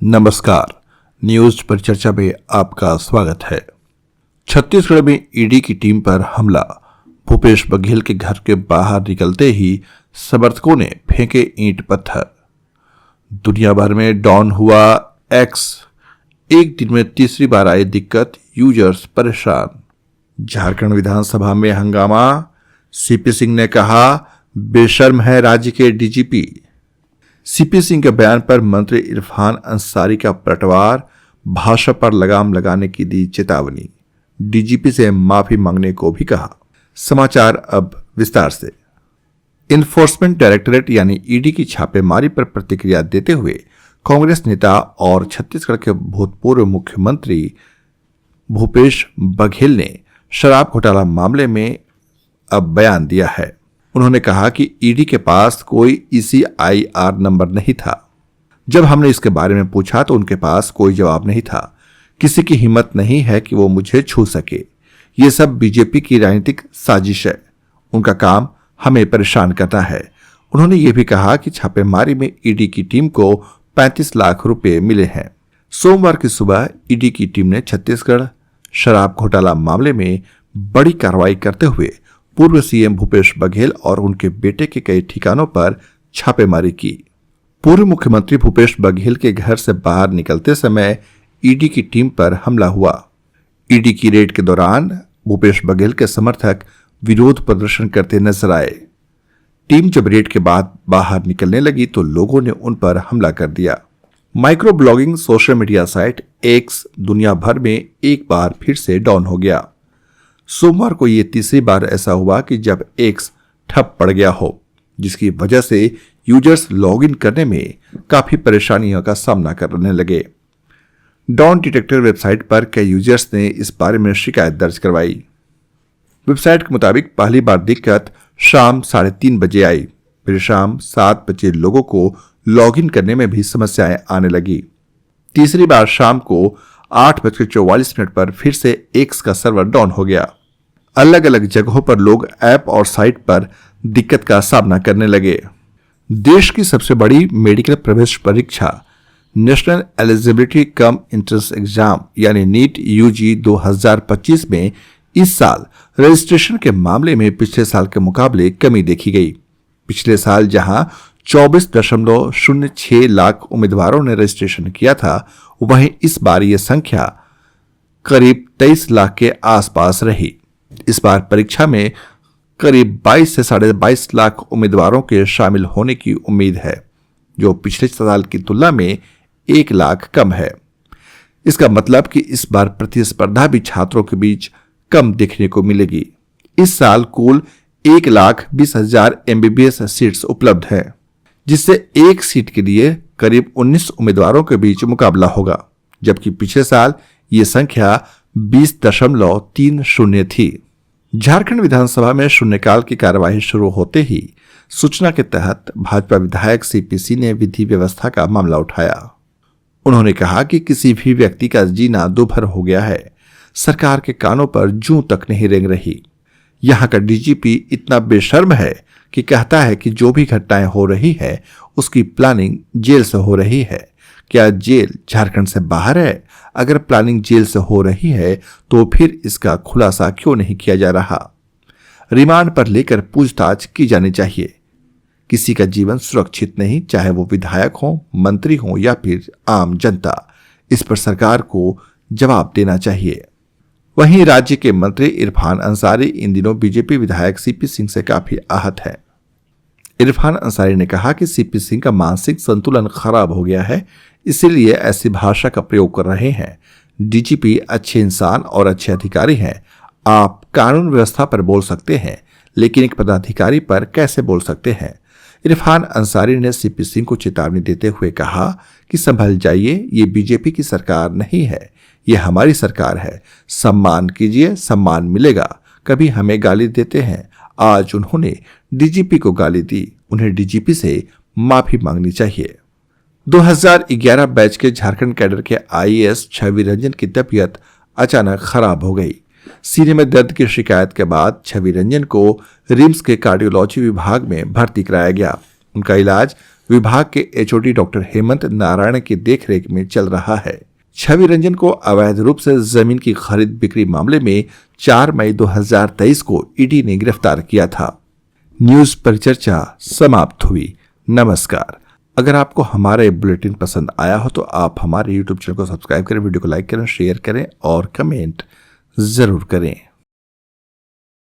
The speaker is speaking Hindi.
नमस्कार, न्यूज पर चर्चा में आपका स्वागत है। छत्तीसगढ़ में ईडी की टीम पर हमला। भूपेश बघेल के घर के बाहर निकलते ही समर्थकों ने फेंके ईंट पत्थर। दुनिया भर में डाउन हुआ एक्स। एक दिन में तीसरी बार आई दिक्कत, यूजर्स परेशान। झारखंड विधानसभा में हंगामा। सीपी सिंह ने कहा, बेशर्म है राज्य के डीजीपी। सीपी सिंह के बयान पर मंत्री इरफान अंसारी का पलटवार। भाषा पर लगाम लगाने की दी चेतावनी। डीजीपी से माफी मांगने को भी कहा। समाचार अब विस्तार से। इन्फोर्समेंट डायरेक्टरेट यानी ईडी की छापेमारी पर प्रतिक्रिया देते हुए कांग्रेस नेता और छत्तीसगढ़ के भूतपूर्व मुख्यमंत्री भूपेश बघेल ने शराब घोटाला मामले में अब बयान दिया है। उन्होंने कहा कि ईडी के पास कोई ECIR नंबर नहीं था। जब हमने इसके बारे में पूछा तो उनके पास कोई जवाब नहीं था। किसी की हिम्मत नहीं है कि वो मुझे छू सके। ये सब बीजेपी की राजनीतिक साजिश है। उनका काम हमें परेशान करना है। उन्होंने ये भी कहा कि छापेमारी में ईडी की टीम को 35 लाख रुपए मिले हैं। सोमवार की सुबह ईडी की टीम ने छत्तीसगढ़ शराब घोटाला मामले में बड़ी कार्रवाई करते हुए पूर्व सीएम भूपेश बघेल और उनके बेटे के कई ठिकानों पर छापेमारी की। पूर्व मुख्यमंत्री भूपेश बघेल के घर से बाहर निकलते समय ईडी की टीम पर हमला हुआ। ईडी की रेड के दौरान भूपेश बघेल के समर्थक विरोध प्रदर्शन करते नजर आए। टीम जब रेड के बाद बाहर निकलने लगी तो लोगों ने उन पर हमला कर दिया। Micro blogging social media site x दुनिया भर में एक बार फिर से डाउन हो गया। सोमवार को यह तीसरी बार ऐसा हुआ कि जब एक्स ठप पड़ गया हो, जिसकी वजह से यूजर्स लॉगिन करने में काफी परेशानियों का सामना करने लगे। डाउन डिटेक्टर वेबसाइट पर कई यूजर्स ने इस बारे में शिकायत दर्ज करवाई। वेबसाइट के मुताबिक पहली बार दिक्कत शाम 3:30 बजे आई। फिर शाम 7 बजे लोगों को लॉगिन करने में भी समस्याएं आने लगी। तीसरी बार शाम को 8:44 पर फिर से एक्स का सर्वर डाउन हो गया। अलग अलग जगहों पर लोग ऐप और साइट पर दिक्कत का सामना करने लगे। देश की सबसे बड़ी मेडिकल प्रवेश परीक्षा national eligibility cum entrance exam यानी नीट यूजी 2025 में इस साल रजिस्ट्रेशन के मामले में पिछले साल के मुकाबले कमी देखी गई। पिछले साल जहां 24.06 लाख उम्मीदवारों ने रजिस्ट्रेशन किया था, वहीं इस बार यह संख्या करीब 23 लाख के आसपास रही। इस बार परीक्षा में करीब 22 से 22.5 लाख उम्मीदवारों के शामिल होने की उम्मीद है, जो पिछले साल की तुलना में 1 लाख कम है। इसका मतलब कि इस बार प्रतिस्पर्धा भी छात्रों के बीच कम देखने को मिलेगी। इस साल कुल 1,20,000 MBBS सीट्स उपलब्ध हैं, जिससे एक सीट के लिए करीब 19 उम्मीदवारों के बीच मुकाबला होगा, जबकि पिछले साल ये संख्या 20.30 थी। झारखंड विधानसभा में शून्यकाल की कार्यवाही शुरू होते ही सूचना के तहत भाजपा विधायक सीपी सिंह ने विधि व्यवस्था का मामला उठाया। उन्होंने कहा कि किसी भी व्यक्ति का जीना दूभर हो गया है। सरकार के कानों पर जूं तक नहीं रेंग रही। यहाँ का डीजीपी इतना बेशर्म है कि कहता है कि जो भी घटनाएं हो रही है उसकी प्लानिंग जेल से हो रही है। क्या जेल झारखंड से बाहर है? अगर प्लानिंग जेल से हो रही है तो फिर इसका खुलासा क्यों नहीं किया जा रहा? रिमांड पर लेकर पूछताछ की जानी चाहिए। किसी का जीवन सुरक्षित नहीं, चाहे वो विधायक हो, मंत्री हो या फिर आम जनता। इस पर सरकार को जवाब देना चाहिए। वहीं राज्य के मंत्री इरफान अंसारी इन दिनों बीजेपी विधायक सीपी सिंह से काफी आहत है। इरफान अंसारी ने कहा कि सीपी सिंह का मानसिक संतुलन खराब हो गया है, इसीलिए ऐसी भाषा का प्रयोग कर रहे हैं। डीजीपी अच्छे इंसान और अच्छे अधिकारी हैं। आप कानून व्यवस्था पर बोल सकते हैं, लेकिन एक पदाधिकारी पर कैसे बोल सकते हैं? इरफान अंसारी ने सीपी सिंह को चेतावनी देते हुए कहा कि संभल जाइए, ये बीजेपी की सरकार नहीं है, ये हमारी सरकार है। सम्मान कीजिए, सम्मान मिलेगा। कभी हमें गाली देते हैं, आज उन्होंने डीजीपी को गाली दी। उन्हें डीजीपी से माफी मांगनी चाहिए। 2011 बैच के झारखंड कैडर के IAS छवि रंजन की तबीयत अचानक खराब हो गई। सीने में दर्द की शिकायत के बाद छवि रंजन को रिम्स के कार्डियोलॉजी विभाग में भर्ती कराया गया। उनका इलाज विभाग के एचओडी डॉक्टर हेमंत नारायण की देखरेख में चल रहा है। छवि रंजन को अवैध रूप से जमीन की खरीद बिक्री मामले में 4 मई 2023 को ईडी ने गिरफ्तार किया था। न्यूज परिचर्चा समाप्त हुई। नमस्कार। अगर आपको हमारे बुलेटिन पसंद आया हो तो आप हमारे YouTube चैनल को सब्सक्राइब करें, वीडियो को लाइक करें, शेयर करें और कमेंट जरूर करें।